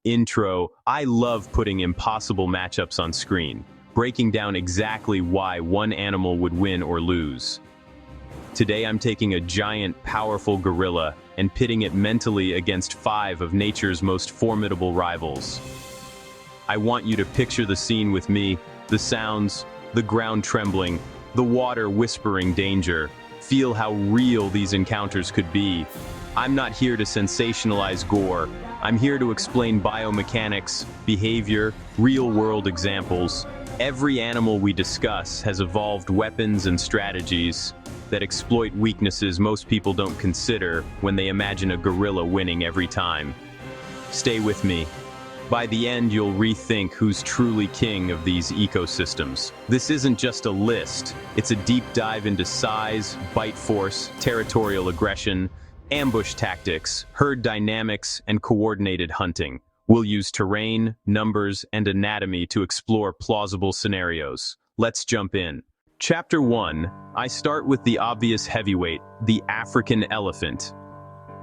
Intro. I love putting impossible matchups on screen, breaking down exactly why one animal would win or lose. Today I'm taking a giant, powerful gorilla and pitting it mentally against 5 of nature's most formidable rivals. I want you to picture the scene with me, the sounds, the ground trembling, the water whispering danger. Feel how real these encounters could be. I'm not here to sensationalize gore. I'm here to explain biomechanics, behavior, real-world examples. Every animal we discuss has evolved weapons and strategies that exploit weaknesses most people don't consider when they imagine a gorilla winning every time. Stay with me. By the end, you'll rethink who's truly king of these ecosystems. This isn't just a list. It's a deep dive into size, bite force, territorial aggression, ambush tactics, herd dynamics, and coordinated hunting. We'll use terrain, numbers, and anatomy to explore plausible scenarios. Let's jump in. Chapter 1. I start with the obvious heavyweight, the African elephant.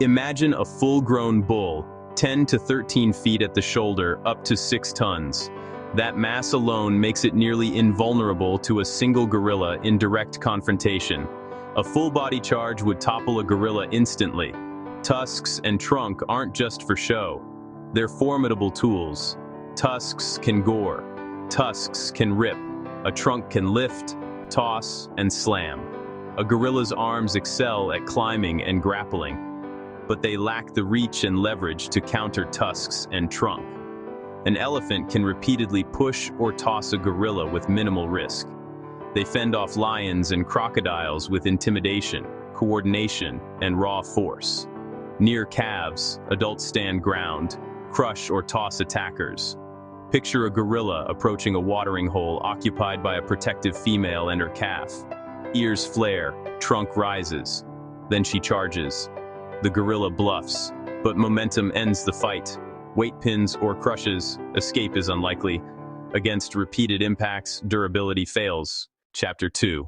Imagine a full-grown bull, 10 to 13 feet at the shoulder, up to 6 tons. That mass alone makes it nearly invulnerable to a single gorilla in direct confrontation. A full-body charge would topple a gorilla instantly. Tusks and trunk aren't just for show. They're formidable tools. Tusks can gore. Tusks can rip. A trunk can lift, toss, and slam. A gorilla's arms excel at climbing and grappling, but they lack the reach and leverage to counter tusks and trunk. An elephant can repeatedly push or toss a gorilla with minimal risk. They fend off lions and crocodiles with intimidation, coordination, and raw force. Near calves, adults stand ground, crush or toss attackers. Picture a gorilla approaching a watering hole occupied by a protective female and her calf. Ears flare, trunk rises. Then she charges. The gorilla bluffs, but momentum ends the fight. Weight pins or crushes, escape is unlikely. Against repeated impacts, durability fails. Chapter 2.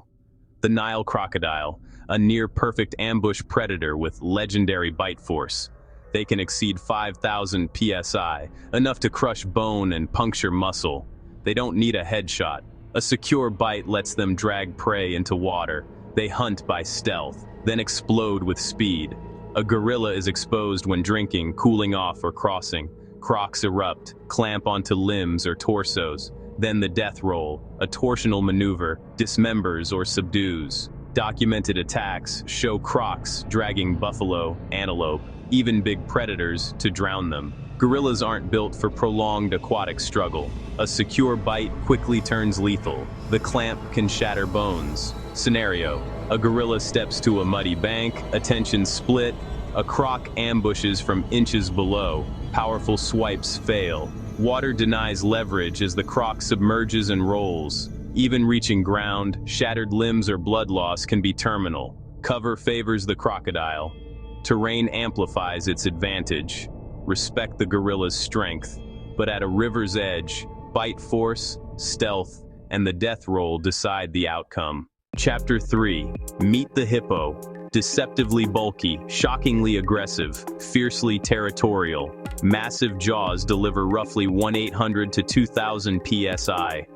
The Nile crocodile, a near-perfect ambush predator with legendary bite force. They can exceed 5,000 psi, enough to crush bone and puncture muscle. They don't need a headshot. A secure bite lets them drag prey into water. They hunt by stealth, then explode with speed. A gorilla is exposed when drinking, cooling off, or crossing. Crocs erupt, clamp onto limbs or torsos. Then the death roll, a torsional maneuver, dismembers or subdues. Documented attacks show crocs dragging buffalo, antelope, even big predators to drown them. Gorillas aren't built for prolonged aquatic struggle. A secure bite quickly turns lethal. The clamp can shatter bones. Scenario: a gorilla steps to a muddy bank, attention split. A croc ambushes from inches below. Powerful swipes fail. Water denies leverage as the croc submerges and rolls. Even reaching ground, shattered limbs or blood loss can be terminal. Cover favors the crocodile. Terrain amplifies its advantage. Respect the gorilla's strength, but at a river's edge, bite force, stealth, and the death roll decide the outcome. Chapter 3. Meet the hippo. Deceptively bulky, shockingly aggressive, fiercely territorial. Massive jaws deliver roughly 1,800 to 2,000 psi.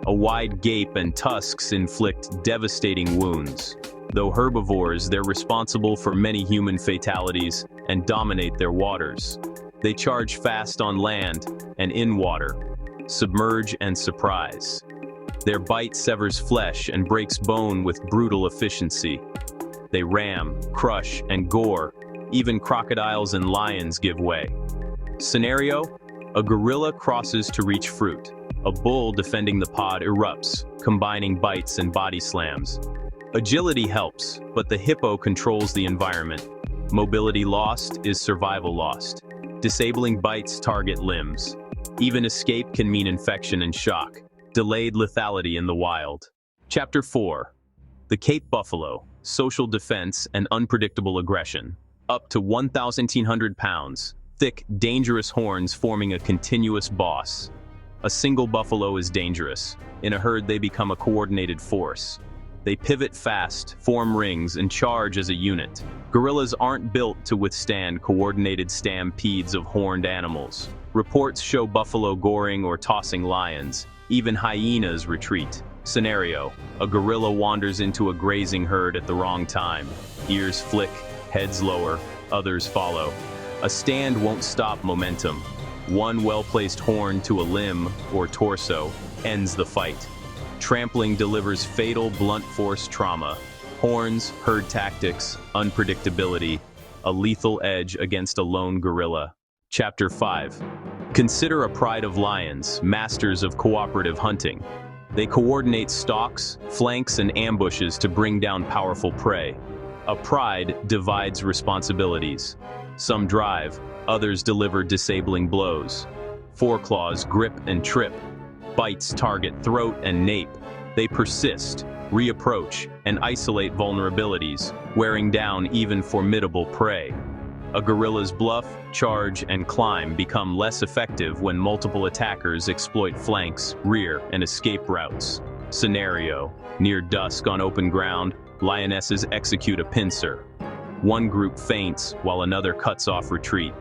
A wide gape and tusks inflict devastating wounds. Though herbivores, they're responsible for many human fatalities and dominate their waters. They charge fast on land and in water, submerge and surprise. Their bite severs flesh and breaks bone with brutal efficiency. They ram, crush, and gore. Even crocodiles and lions give way. Scenario: a gorilla crosses to reach fruit. A bull defending the pod erupts, combining bites and body slams. Agility helps, but the hippo controls the environment. Mobility lost is survival lost. Disabling bites target limbs. Even escape can mean infection and shock. Delayed lethality in the wild. Chapter 4. The Cape buffalo, social defense and unpredictable aggression. Up to 1,100 pounds, thick, dangerous horns forming a continuous boss. A single buffalo is dangerous. In a herd, they become a coordinated force. They pivot fast, form rings, and charge as a unit. Gorillas aren't built to withstand coordinated stampedes of horned animals. Reports show buffalo goring or tossing lions. Even hyenas retreat. Scenario: a gorilla wanders into a grazing herd at the wrong time. Ears flick, heads lower, others follow. A stand won't stop momentum. One well-placed horn to a limb or torso ends the fight. Trampling delivers fatal blunt force trauma. Horns, herd tactics, unpredictability, a lethal edge against a lone gorilla. Chapter 5. Consider a pride of lions, masters of cooperative hunting. They coordinate stalks, flanks, and ambushes to bring down powerful prey. A pride divides responsibilities. Some drive, others deliver disabling blows. Foreclaws grip and trip. Bites target throat and nape. They persist, reapproach, and isolate vulnerabilities, wearing down even formidable prey. A gorilla's bluff, charge, and climb become less effective when multiple attackers exploit flanks, rear, and escape routes. Scenario: near dusk on open ground, lionesses execute a pincer. One group feints while another cuts off retreat.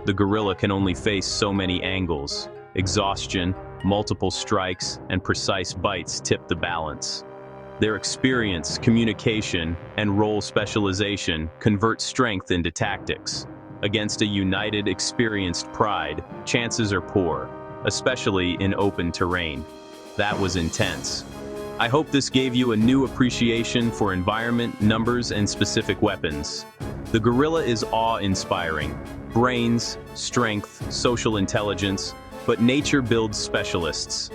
The gorilla can only face so many angles. Exhaustion, multiple strikes, and precise bites tip the balance. Their experience, communication, and role specialization convert strength into tactics. Against a united, experienced pride, chances are poor, especially in open terrain. That was intense. I hope this gave you a new appreciation for environment, numbers, and specific weapons. The gorilla is awe-inspiring. Brains, strength, social intelligence, but nature builds specialists.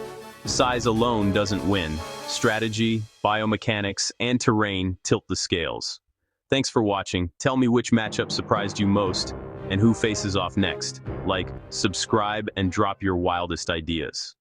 Size alone doesn't win. Strategy, biomechanics, and terrain tilt the scales. Thanks for watching. Tell me which matchup surprised you most and who faces off next. Like, subscribe, and drop your wildest ideas.